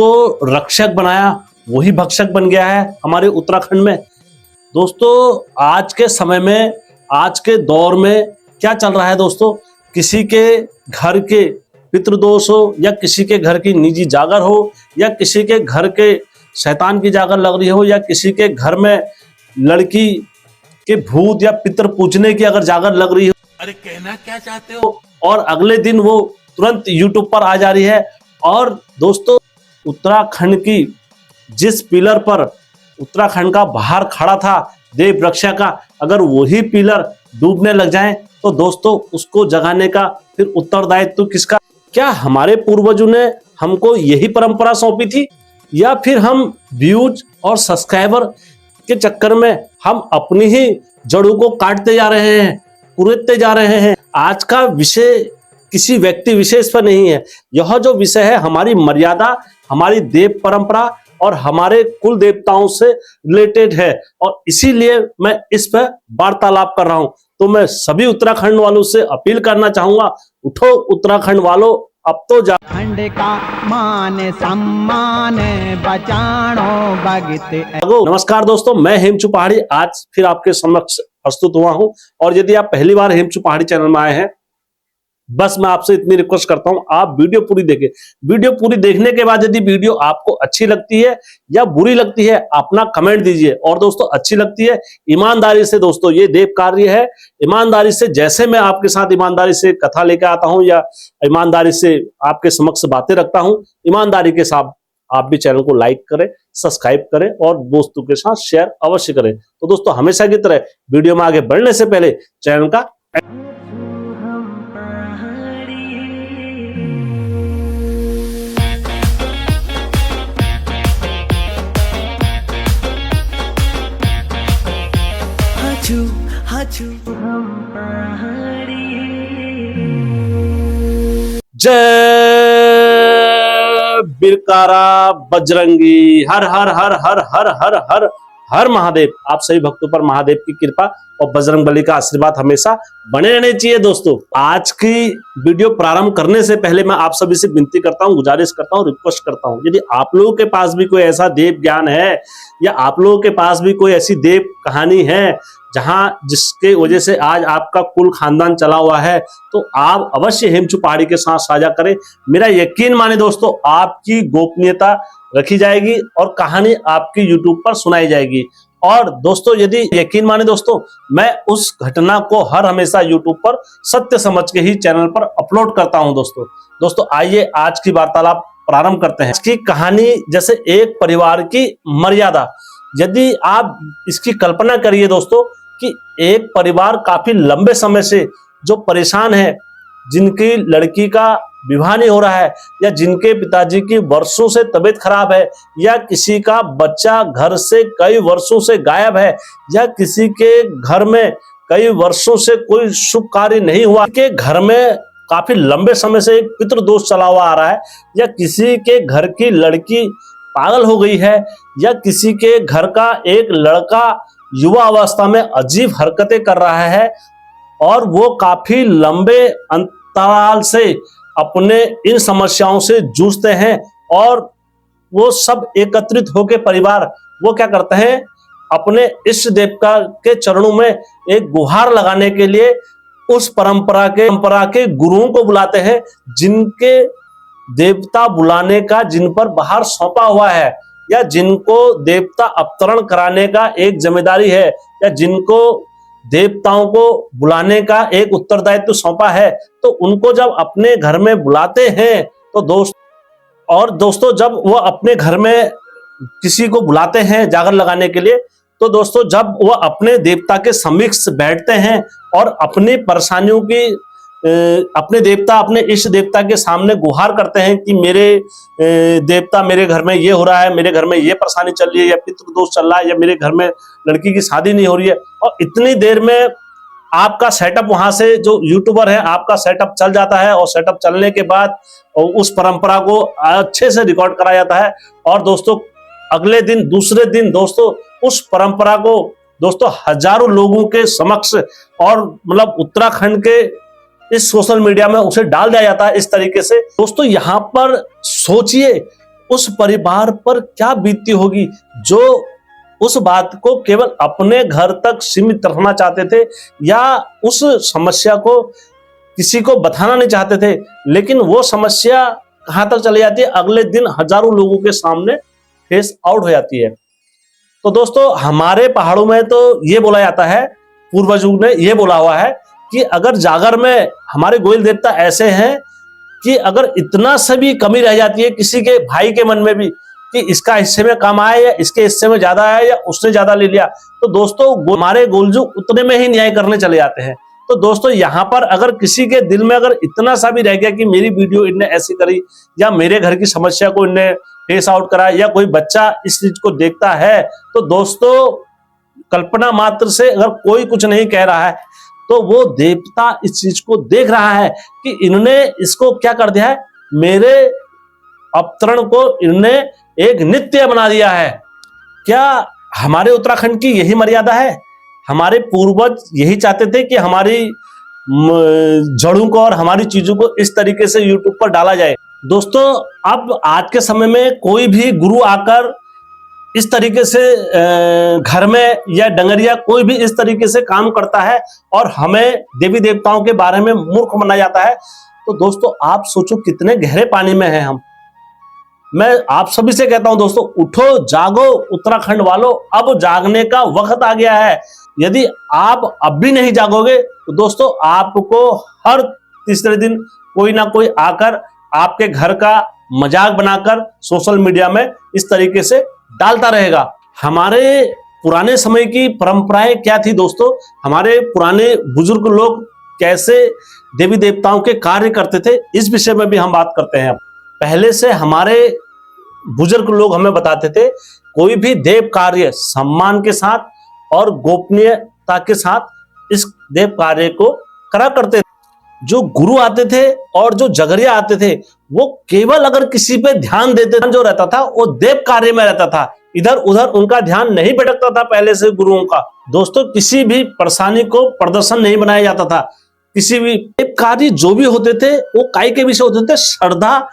तो रक्षक बनाया वही भक्षक बन गया है हमारे उत्तराखंड में। दोस्तों आज के समय में, आज के दौर में क्या चल रहा है दोस्तों, किसी के घर के पितृदोष हो या किसी के घर की निजी जागर हो या किसी के घर के शैतान की जागर लग रही हो या किसी के घर में लड़की के भूत या पितृ पूजने की अगर जागर लग रही हो, अरे कहना क्या चाहते हो, और अगले दिन वो तुरंत यूट्यूब पर आ जा रही है। और दोस्तों उत्तराखंड की जिस पिलर पर उत्तराखंड का बाहर खड़ा था देव रक्षा का, अगर वही पिलर डूबने लग जाए तो दोस्तों उसको जगाने का फिर उत्तरदायित्व किसका? क्या हमारे पूर्वजों ने हमको यही परंपरा सौंपी थी या फिर हम व्यूज और सब्सक्राइबर के चक्कर में हम अपनी ही जड़ों को काटते जा रहे हैं, कुरेदते जा रहे हैं? आज का विषय किसी व्यक्ति विशेष पर नहीं है, यह जो विषय है हमारी मर्यादा, हमारी देव परंपरा और हमारे कुल देवताओं से रिलेटेड है और इसीलिए मैं इस पर वार्तालाप कर रहा हूं। तो मैं सभी उत्तराखंड वालों से अपील करना चाहूंगा, उठो उत्तराखंड वालों, अब तो जा खंड का मान सम्मान बचानो भगत। नमस्कार दोस्तों, मैं हेमचू पहाड़ी आज फिर आपके समक्ष प्रस्तुत हुआ हूं। और यदि आप पहली बार हेमचू पहाड़ी चैनल में आए हैं, बस मैं आपसे इतनी रिक्वेस्ट करता हूं, आप वीडियो पूरी देखें। वीडियो पूरी देखने के बाद यदि वीडियो आपको अच्छी लगती है या बुरी लगती है, अपना कमेंट दीजिए। और दोस्तों अच्छी लगती है, ईमानदारी से, दोस्तों ये देव कार्य है, ईमानदारी से, जैसे मैं आपके साथ ईमानदारी से कथा लेकर आता हूं या ईमानदारी से आपके समक्ष बातें रखता हूं, ईमानदारी के साथ आप भी चैनल को लाइक करें, सब्सक्राइब करें और दोस्तों के साथ शेयर अवश्य करें। तो दोस्तों हमेशा की तरह वीडियो में आगे बढ़ने से पहले चैनल का जय बिरकारा बजरंगी, हर हर हर हर हर हर हर हर महादेव। आप सभी भक्तों पर महादेव की कृपा और बजरंग बली का आशीर्वाद हमेशा बने रहने चाहिए। दोस्तों आज की वीडियो प्रारंभ करने से पहले मैं आप सभी से विनती करता हूं, गुजारिश करता हूं, रिक्वेस्ट करता हूं, यदि आप लोगों के पास भी कोई ऐसा देव ज्ञान है या आप लोगों के पास भी कोई ऐसी देव कहानी है जिसके वजह से आज आपका कुल खानदान चला हुआ है, तो आप अवश्य हेमचू पहाड़ी के साथ साझा करें। मेरा यकीन माने दोस्तों, आपकी गोपनीयता रखी जाएगी और कहानी आपकी यूट्यूब पर सुनाई जाएगी। और दोस्तों यदि यकीन माने दोस्तों, मैं उस घटना को हर हमेशा यूट्यूब पर सत्य समझ के ही चैनल पर अपलोड करता हूं। दोस्तों आइए आज की वार्तालाप प्रारंभ करते हैं। इसकी कहानी जैसे एक परिवार की मर्यादा। यदि आप इसकी कल्पना करिए दोस्तों कि एक परिवार काफी लंबे समय से जो परेशान है, जिनकी लड़की का विवाह नहीं हो रहा है या जिनके पिताजी की वर्षों से तबीयत खराब है या किसी का बच्चा घर से कई वर्षों से गायब है या किसी के घर में कई वर्षों से कोई शुभ कार्य नहीं हुआ, के घर में काफी लंबे समय से एक पितृदोष चला हुआ आ रहा है या किसी के घर की लड़की पागल हो गई है या किसी के घर का एक लड़का युवा अवस्था में अजीब हरकतें कर रहा है और वो काफी लंबे अंतराल से अपने इन समस्याओं से जूझते हैं। और वो सब एकत्रित होकर परिवार वो क्या करते हैं, अपने इष्ट देवता के चरणों में एक गुहार लगाने के लिए उस परंपरा के गुरुओं को बुलाते हैं, जिनके देवता बुलाने का जिन पर बाहर सौंपा हुआ है या जिनको देवता अवतरण कराने का एक जिम्मेदारी है या जिनको देवताओं को बुलाने का एक उत्तरदायित्व सौंपा है, तो उनको जब अपने घर में बुलाते हैं तो दोस्तों जब वो अपने घर में किसी को बुलाते हैं जागर लगाने के लिए, तो दोस्तों जब वो अपने देवता के समक्ष बैठते हैं और अपनी परेशानियों की अपने देवता, अपने इष्ट देवता के सामने गुहार करते हैं कि मेरे देवता, मेरे घर में ये हो रहा है, मेरे घर में ये परेशानी चल रही है या पितृदोष चल रहा है या मेरे घर में लड़की की शादी नहीं हो रही है। और इतनी देर में आपका सेटअप, वहां से जो यूट्यूबर है आपका सेटअप चल जाता है और सेटअप चलने के बाद उस परंपरा को अच्छे से रिकॉर्ड करा जाता है। और दोस्तों अगले दिन, दूसरे दिन दोस्तों उस परंपरा को दोस्तों हजारों लोगों के समक्ष और मतलब उत्तराखंड के इस सोशल मीडिया में उसे डाल दिया जाता है इस तरीके से। दोस्तों यहाँ पर सोचिए, उस परिवार पर क्या बीतती होगी जो उस बात को केवल अपने घर तक सीमित रखना चाहते थे या उस समस्या को किसी को बताना नहीं चाहते थे, लेकिन वो समस्या कहां तक चली जाती है, अगले दिन हजारों लोगों के सामने फेस आउट हो जाती है। तो दोस्तों, हमारे पहाड़ों में तो ये बोला जाता है, पूर्वजों ने ये बोला हुआ है कि अगर जागर में हमारे गोयल देवता ऐसे हैं कि अगर इतना सा भी कमी रह जाती है किसी के भाई के मन में भी कि इसका हिस्से में कम आया या इसके हिस्से में ज्यादा आया या उसने ज्यादा ले लिया, तो दोस्तों हमारे गोलजू उतने में ही न्याय करने चले जाते हैं। तो दोस्तों, यहाँ पर अगर किसी के दिल में अगर इतना सा भी रह गया कि मेरी वीडियो इनने ऐसी करी या मेरे घर की समस्या को इनने फेस आउट करा या कोई बच्चा इस चीज को देखता है, तो दोस्तों कल्पना मात्र से अगर कोई कुछ नहीं कह रहा है तो वो देवता इस चीज को देख रहा है कि इन्होंने इसको क्या कर दिया है, मेरे अवतरण को इन्होंने एक नित्य बना दिया है। क्या हमारे उत्तराखंड की यही मर्यादा है? हमारे पूर्वज यही चाहते थे कि हमारी जड़ों को और हमारी चीजों को इस तरीके से यूट्यूब पर डाला जाए? दोस्तों, अब आज के समय में कोई भी गुरु आकर इस तरीके से घर में या डंगरिया कोई भी इस तरीके से काम करता है और हमें देवी देवताओं के बारे में मूर्ख माना जाता है, तो दोस्तों आप सोचो कितने गहरे पानी में हैं हम। मैं आप सभी से कहता हूं दोस्तों, उठो जागो उत्तराखंड वालों, अब जागने का वक्त आ गया है। यदि आप अब भी नहीं जागोगे तो दोस्तों आपको हर तीसरे दिन कोई ना कोई आकर आपके घर का मजाक बनाकर सोशल मीडिया में इस तरीके से डालता रहेगा। हमारे पुराने समय की परंपराएं क्या थी दोस्तों, हमारे पुराने बुजुर्ग लोग कैसे देवी देवताओं के कार्य करते थे, इस विषय में भी हम बात करते हैं। पहले से हमारे बुजुर्ग लोग हमें बताते थे कोई भी देव कार्य सम्मान के साथ और गोपनीयता के साथ इस देव कार्य को करा करते थे। जो गुरु आते थे और जो जगरिया आते थे वो केवल अगर किसी पे ध्यान देते जो रहता था वो देव कार्य में रहता था, इधर उधर उनका ध्यान नहीं भटकता था पहले से गुरुओं का। दोस्तों, किसी भी परेशानी को प्रदर्शन नहीं बनाया जाता था। किसी भी देव कार्य जो भी होते थे वो काय के विषय होते थे, श्रद्धा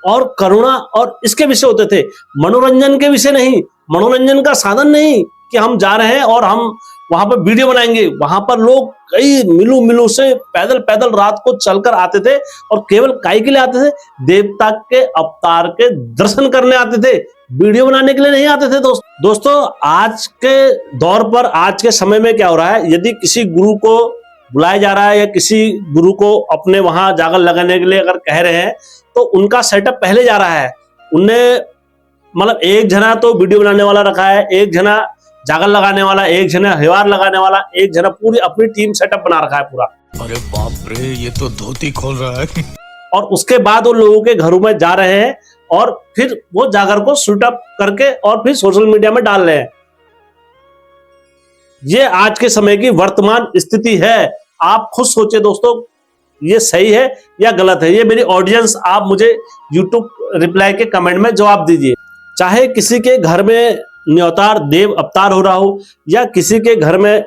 और करुणा और इसके विषय होते थे, मनोरंजन के विषय नहीं, मनोरंजन का साधन नहीं कि हम जा रहे हैं और हम वहां पर वीडियो बनाएंगे। वहां पर लोग कई मिलू से पैदल पैदल रात को चलकर आते थे और केवल काय के लिए आते थे, देवता के अवतार के दर्शन करने आते थे, वीडियो बनाने के लिए नहीं आते थे। दोस्तों आज के दौर पर, आज के समय में क्या हो रहा है, यदि किसी गुरु को बुलाया जा रहा है या किसी गुरु को अपने वहां जागर लगाने के लिए अगर कह रहे हैं तो उनका सेटअप पहले जा रहा है। उनने मतलब एक जना तो वीडियो बनाने वाला रखा है, एक जना जागर लगाने वाला, एक जना हिवार लगाने वाला, एक जना पूरी अपनी टीम सेटअप बना रखा है पूरा। अरे बाप रे, ये तो धोती खोल रहा है। और उसके बाद वो लोगों के घरों में जा रहे हैं और फिर वो जागर को शूट अप करके और फिर सोशल मीडिया में डाल रहे हैं। ये आज के समय की वर्तमान स्थिति है। आप खुद सोचे दोस्तों, ये सही है या गलत है? ये मेरी ऑडियंस, आप मुझे यूट्यूब रिप्लाई के कमेंट में जवाब दीजिए। चाहे किसी के घर में न्योतार देव अवतार हो रहा हो या किसी के घर में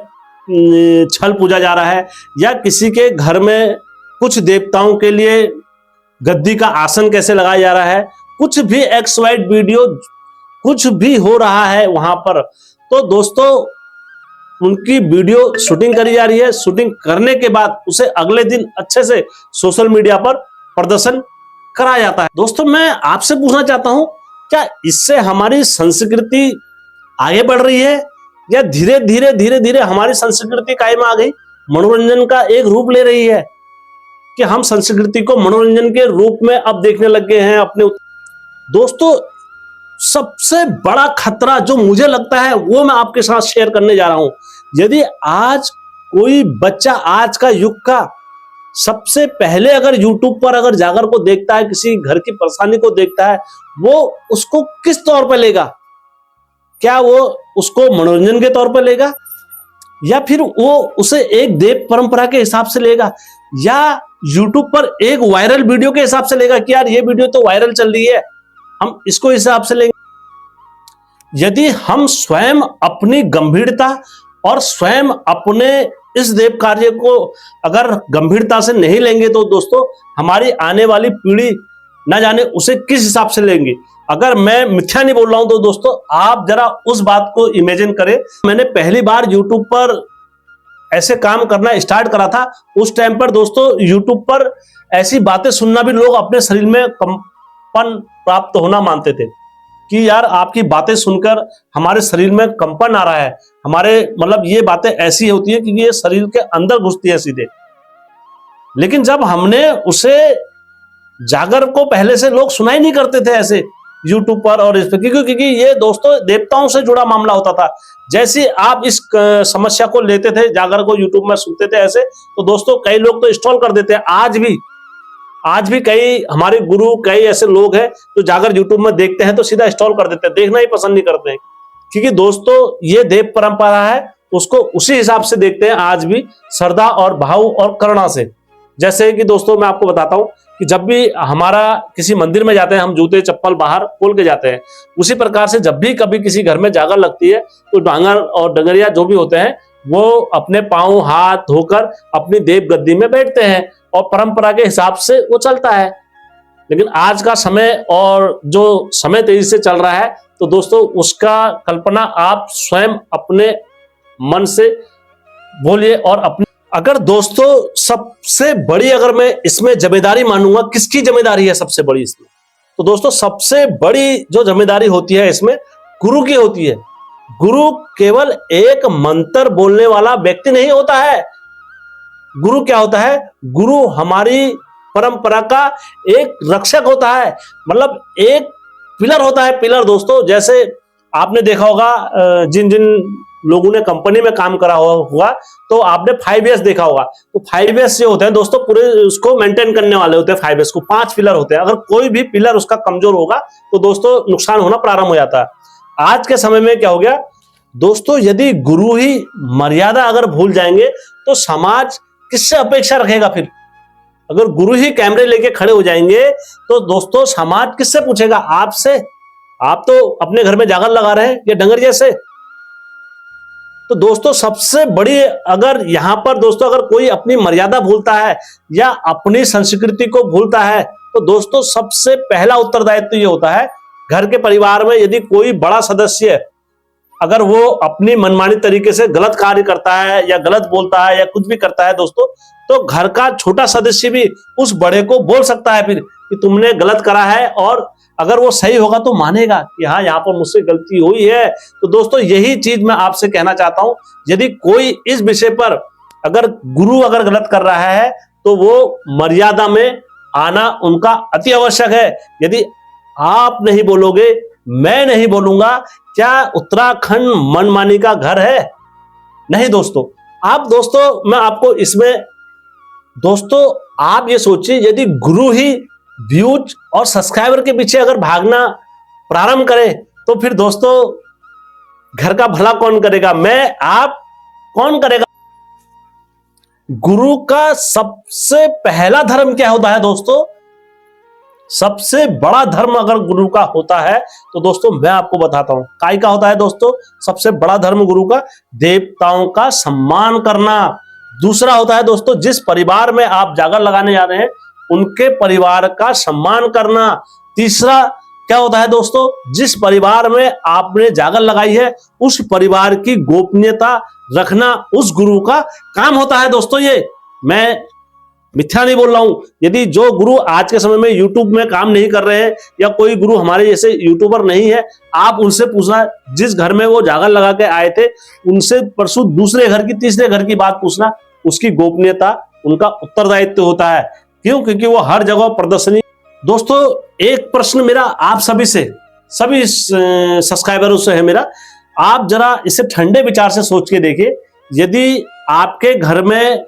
छल पूजा जा रहा है या किसी के घर में कुछ देवताओं के लिए गद्दी का आसन कैसे लगाया जा रहा है, कुछ भी एक्स वाइड वीडियो कुछ भी हो रहा है वहां पर, तो दोस्तों उनकी वीडियो शूटिंग करी जा रही है। शूटिंग करने के बाद उसे अगले दिन अच्छे से सोशल मीडिया पर प्रदर्शन कराया जाता है। दोस्तों, मैं आपसे पूछना चाहता हूं, क्या इससे हमारी संस्कृति आगे बढ़ रही है या धीरे धीरे हमारी संस्कृति कायम आ गई, मनोरंजन का एक रूप ले रही है कि हम संस्कृति को मनोरंजन के रूप में अब देखने लग गए हैं अपने? दोस्तों, सबसे बड़ा खतरा जो मुझे लगता है वो मैं आपके साथ शेयर करने जा रहा हूं। यदि आज कोई बच्चा आज का युग का सबसे पहले अगर यूट्यूब पर अगर जागर को देखता है, किसी घर की परेशानी को देखता है, वो उसको किस तौर पर लेगा? क्या वो उसको मनोरंजन के तौर पर लेगा या फिर वो उसे एक देव परंपरा के हिसाब से लेगा या यूट्यूब पर एक वायरल वीडियो के हिसाब से लेगा कि यार ये वीडियो तो वायरल चल रही है, हम इसको हिसाब से लेंगे? यदि हम स्वयं अपनी गंभीरता और स्वयं अपने इस देव कार्य को अगर गंभीरता से नहीं लेंगे तो दोस्तों हमारी आने वाली पीढ़ी ना जाने उसे किस हिसाब से लेंगे। अगर मैं मिथ्या नहीं बोल रहा हूं तो दोस्तों आप जरा उस बात को इमेजिन करें। मैंने पहली बार यूट्यूब पर ऐसे काम करना स्टार्ट करा था, उस टाइम पर दोस्तों यूट्यूब पर ऐसी बातें सुनना भी लोग अपने शरीर में कंपन प्राप्त होना मानते थे कि यार आपकी बातें सुनकर हमारे शरीर में कंपन आ रहा है, हमारे मतलब ये बातें ऐसी होती है कि ये शरीर के अंदर घुसती है सीधे। लेकिन जब हमने उसे जागर को पहले से लोग सुना ही नहीं करते थे ऐसे यूट्यूब पर और इस पर, क्योंकि ये दोस्तों देवताओं से जुड़ा मामला होता था। जैसे आप इस समस्या को लेते थे, जागर को यूट्यूब में सुनते थे ऐसे, तो दोस्तों कई लोग तो इंस्टॉल कर देते हैं। आज भी कई हमारे गुरु, कई ऐसे लोग हैं जो जागर यूट्यूब में देखते हैं तो सीधा इंस्टॉल कर देते हैं, देखना ही पसंद नहीं करते हैं। क्योंकि दोस्तों ये देव परंपरा है, उसको उसी हिसाब से देखते हैं आज भी, श्रद्धा और भाव और करुणा से। जैसे कि दोस्तों मैं आपको बताता हूं कि जब भी हमारा किसी मंदिर में जाते हैं, हम जूते चप्पल बाहर खोल के जाते हैं, उसी प्रकार से जब भी कभी किसी घर में जागर लगती है तो डांगर और डंगरिया जो भी होते हैं वो अपने पांव हाथ धोकर अपनी देव गद्दी में बैठते हैं और परंपरा के हिसाब से वो चलता है। लेकिन आज का समय और जो समय तेजी से चल रहा है तो दोस्तों उसका कल्पना आप स्वयं अपने मन से बोलिए। और अपने अगर दोस्तों सबसे बड़ी, अगर मैं इसमें जिम्मेदारी मानूंगा, किसकी जिम्मेदारी है सबसे बड़ी इसमें, तो दोस्तों सबसे बड़ी जो जिम्मेदारी होती है इसमें गुरु की होती है। गुरु केवल एक मंत्र बोलने वाला व्यक्ति नहीं होता है। गुरु क्या होता है? गुरु हमारी परंपरा का एक रक्षक होता है, मतलब एक पिलर होता है। पिलर दोस्तों, जैसे आपने देखा होगा जिन जिन लोगों ने कंपनी में काम करा हुआ तो आपने 5S देखा होगा। तो 5S जो होते हैं दोस्तों पूरे उसको मेंटेन करने वाले होते हैं। 5S को 5 पिलर होते हैं। अगर कोई भी पिलर उसका कमजोर होगा तो दोस्तों नुकसान होना प्रारंभ हो जाता है। आज के समय में क्या हो गया दोस्तों, यदि गुरु ही मर्यादा अगर भूल जाएंगे तो समाज किससे अपेक्षा रखेगा फिर? अगर गुरु ही कैमरे लेके खड़े हो जाएंगे तो दोस्तों समाज किससे पूछेगा? आपसे। आप तो अपने घर में जागर लगा रहे हैं या डंगर जैसे। तो दोस्तों सबसे बड़ी, अगर यहां पर दोस्तों अगर कोई अपनी मर्यादा भूलता है या अपनी संस्कृति को भूलता है तो दोस्तों सबसे पहला उत्तरदायित्व ये होता है घर के परिवार में यदि कोई बड़ा सदस्य अगर वो अपनी मनमानी तरीके से गलत कार्य करता है या गलत बोलता है या कुछ भी करता है दोस्तों, तो घर का छोटा सदस्य भी उस बड़े को बोल सकता है फिर कि तुमने गलत करा है, और अगर वो सही होगा तो मानेगा कि हाँ यहाँ पर मुझसे गलती हुई है। तो दोस्तों यही चीज मैं आपसे कहना चाहता हूं, यदि कोई इस विषय पर अगर गुरु अगर गलत कर रहा है तो वो मर्यादा में आना उनका अति आवश्यक है। यदि आप नहीं बोलोगे, मैं नहीं बोलूंगा, क्या उत्तराखंड मनमानी का घर है? नहीं दोस्तों। आप दोस्तों मैं आपको इसमें दोस्तों आप ये सोचिए, यदि गुरु ही व्यूज और सब्सक्राइबर के पीछे अगर भागना प्रारंभ करें तो फिर दोस्तों घर का भला कौन करेगा? मैं, आप, कौन करेगा? गुरु का सबसे पहला धर्म क्या होता है दोस्तों? सबसे बड़ा धर्म अगर गुरु का होता है तो दोस्तों मैं आपको बताता हूं काय का होता है दोस्तों। सबसे बड़ा धर्म गुरु का देवताओं का सम्मान करना। दूसरा होता है दोस्तों, जिस परिवार में आप जागर लगाने जा रहे हैं उनके परिवार का सम्मान करना। तीसरा क्या होता है दोस्तों, जिस परिवार में आपने जागर लगाई है उस परिवार की गोपनीयता रखना उस गुरु का काम होता है दोस्तों। ये मैं मिथ्या नहीं बोल रहा हूं। यदि जो गुरु आज के समय में यूट्यूब में काम नहीं कर रहे हैं या कोई गुरु हमारे जैसे यूट्यूबर नहीं है, आप उनसे पूछना जिस घर में वो जागर लगा के आए थे उनसे परसों दूसरे घर की तीसरे घर की बात पूछना, उसकी गोपनीयता उनका उत्तरदायित्व होता है। क्यों? क्योंकि वो हर जगह प्रदर्शनी। दोस्तों एक प्रश्न मेरा आप सभी से, सभी सब्सक्राइबरों से है मेरा, आप जरा इसे ठंडे विचार से सोच के देखिए। यदि आपके घर में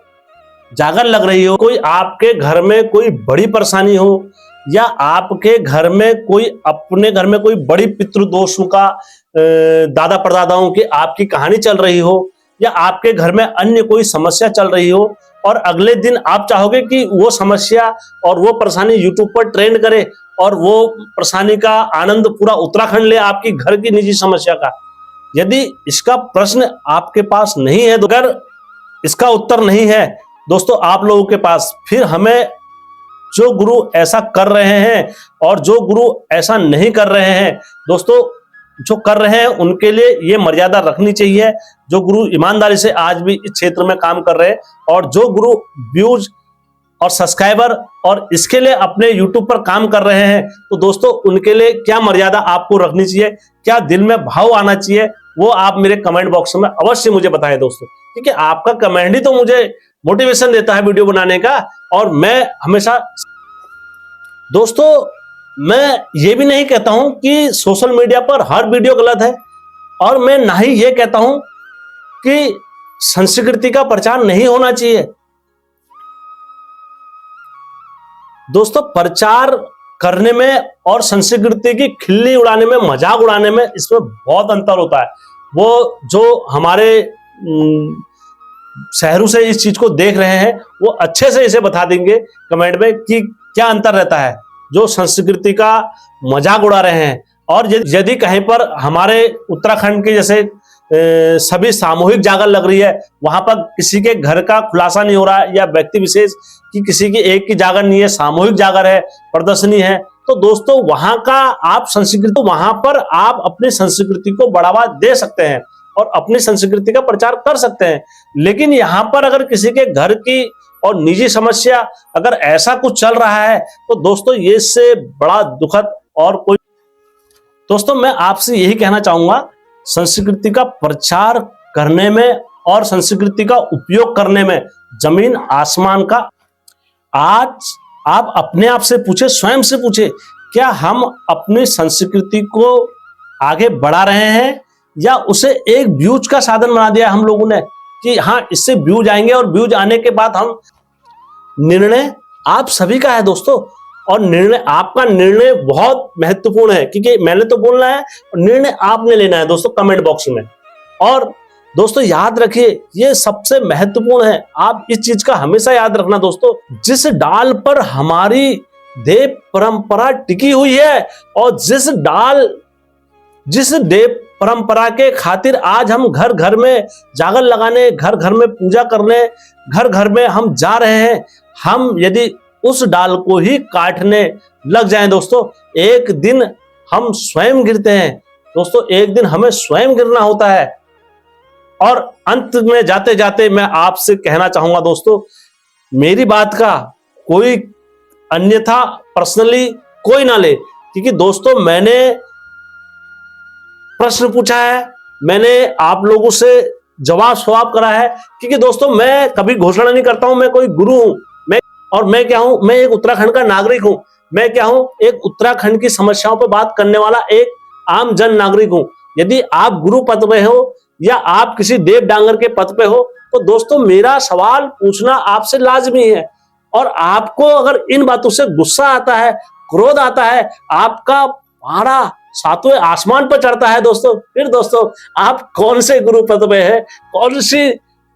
जागर लग रही हो, कोई आपके घर में कोई बड़ी परेशानी हो, या आपके घर में कोई, अपने घर में कोई बड़ी पितृदोषों का दादा परदादाओं की आपकी कहानी चल रही हो, या आपके घर में अन्य कोई समस्या चल रही हो और अगले दिन आप चाहोगे कि वो समस्या और वो परेशानी यूट्यूब पर ट्रेंड करे और वो परेशानी का आनंद पूरा उत्तराखंड ले आपकी घर की निजी समस्या का। यदि इसका प्रश्न आपके पास नहीं है, अगर इसका उत्तर नहीं है दोस्तों आप लोगों के पास, फिर हमें जो गुरु ऐसा कर रहे हैं और जो गुरु ऐसा नहीं कर रहे हैं, दोस्तों जो कर रहे हैं उनके लिए ये मर्यादा रखनी चाहिए। जो गुरु ईमानदारी से आज भी इस क्षेत्र में काम कर रहे हैं और जो गुरु व्यूज और सब्सक्राइबर और इसके लिए अपने YouTube पर काम कर रहे हैं, तो दोस्तों उनके लिए क्या मर्यादा आपको रखनी चाहिए, क्या दिल में भाव आना चाहिए, वो आप मेरे कमेंट बॉक्स में अवश्य मुझे बताएं दोस्तों, क्योंकि आपका कमेंट ही तो मुझे मोटिवेशन देता है वीडियो बनाने का। और मैं हमेशा दोस्तों मैं ये भी नहीं कहता हूं कि सोशल मीडिया पर हर वीडियो गलत है, और मैं ना ही ये कहता हूं कि संस्कृति का प्रचार नहीं होना चाहिए। दोस्तों प्रचार करने में और संस्कृति की खिल्ली उड़ाने में, मजाक उड़ाने में, इसमें बहुत अंतर होता है। वो जो हमारे शहरों से इस चीज को देख रहे हैं वो अच्छे से इसे बता देंगे कमेंट में कि क्या अंतर रहता है जो संस्कृति का मजाक उड़ा रहे हैं। और यदि कहीं पर हमारे उत्तराखंड के जैसे सभी सामूहिक जागर लग रही है, वहां पर किसी के घर का खुलासा नहीं हो रहा है या व्यक्ति विशेष की किसी की एक की जागर नहीं है, सामूहिक जागर है, प्रदर्शनी है, तो दोस्तों वहां का आप संस्कृति, वहां पर आप अपनी संस्कृति को बढ़ावा दे सकते हैं और अपनी संस्कृति का प्रचार कर सकते हैं। लेकिन यहाँ पर अगर किसी के घर की और निजी समस्या अगर ऐसा कुछ चल रहा है तो दोस्तों ये इससे बड़ा दुखद और कोई, दोस्तों मैं आपसे यही कहना चाहूंगा, संस्कृति का प्रचार करने में और संस्कृति का उपयोग करने में जमीन आसमान का। आज आप अपने आप से पूछे, स्वयं से पूछे, क्या हम अपनी संस्कृति को आगे बढ़ा रहे हैं या उसे एक व्यूज का साधन बना दिया हम लोगों ने कि हाँ इससे व्यूज आएंगे और व्यूज आने के बाद हम, निर्णय आप सभी का है दोस्तों, और आपका निर्णय बहुत महत्वपूर्ण है, क्योंकि मैंने तो बोलना है और निर्णय आपने लेना है दोस्तों कमेंट बॉक्स में। और दोस्तों याद रखिए ये सबसे महत्वपूर्ण है, आप इस चीज का हमेशा याद रखना दोस्तों, जिस डाल पर हमारी देव परंपरा टिकी हुई है और जिस देव परंपरा के खातिर आज हम घर घर में जागर लगाने, घर घर में पूजा करने, घर घर में हम जा रहे हैं, हम यदि उस डाल को ही काटने लग जाएं दोस्तों, एक दिन हम स्वयं गिरते हैं दोस्तों, एक दिन हमें स्वयं गिरना होता है। और अंत में जाते जाते मैं आपसे कहना चाहूंगा दोस्तों, मेरी बात का कोई अन्यथा पर्सनली कोई ना ले, क्योंकि दोस्तों मैंने प्रश्न पूछा है, मैंने आप लोगों से जवाब सवाब करा है, क्योंकि दोस्तों मैं कभी घोषणा नहीं करता हूं मैं कोई गुरु हूं, मैं क्या हूं, मैं एक उत्तराखंड का नागरिक हूं, मैं क्या हूं, एक उत्तराखंड की समस्याओं पर बात करने वाला एक आम जन नागरिक हूं। यदि आप गुरु पद पे हो या आप किसी देव डांगर के पद पे हो तो दोस्तों मेरा सवाल पूछना आपसे लाजमी है। और आपको अगर इन बातों से गुस्सा आता है, क्रोध आता है, आपका पारा सातवें आसमान पर चढ़ता है दोस्तों, फिर दोस्तों आप कौन से गुरु पद पे है, कौन सी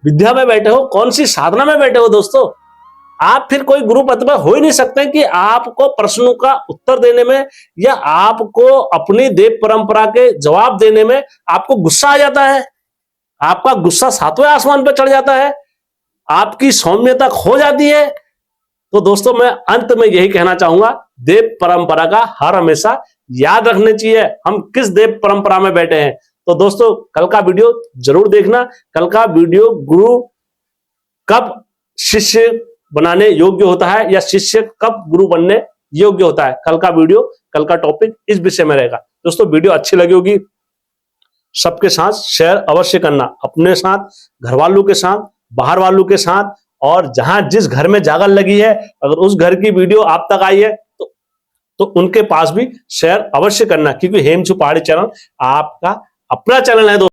विद्या में बैठे हो, कौन सी साधना में बैठे हो दोस्तों, आप फिर कोई गुरु पद पर हो ही नहीं सकते कि आपको प्रश्नों का उत्तर देने में या आपको अपनी देव परंपरा के जवाब देने में आपको गुस्सा आ जाता है, आपका गुस्सा सातवें आसमान पर चढ़ जाता है, आपकी सौम्यता खो जाती है। तो दोस्तों मैं अंत में यही कहना चाहूंगा, देव परंपरा का हर हमेशा याद रखने चाहिए हम किस देव परंपरा में बैठे हैं। तो दोस्तों कल का वीडियो जरूर देखना, कल का वीडियो गुरु कब शिष्य बनाने योग्य होता है या शिष्य कब गुरु बनने योग्य होता है, कल का वीडियो, कल का टॉपिक इस विषय में रहेगा। दोस्तों वीडियो अच्छी लगी होगी सबके साथ शेयर अवश्य करना, अपने साथ, घर वालों के साथ, बाहर वालों के साथ, और जहां जिस घर में जागर लगी है अगर उस घर की वीडियो आप तक आई है तो उनके पास भी शेयर अवश्य करना, क्योंकि हेमचू पहाड़ी चैनल आपका अपना चैनल है दोस्तों।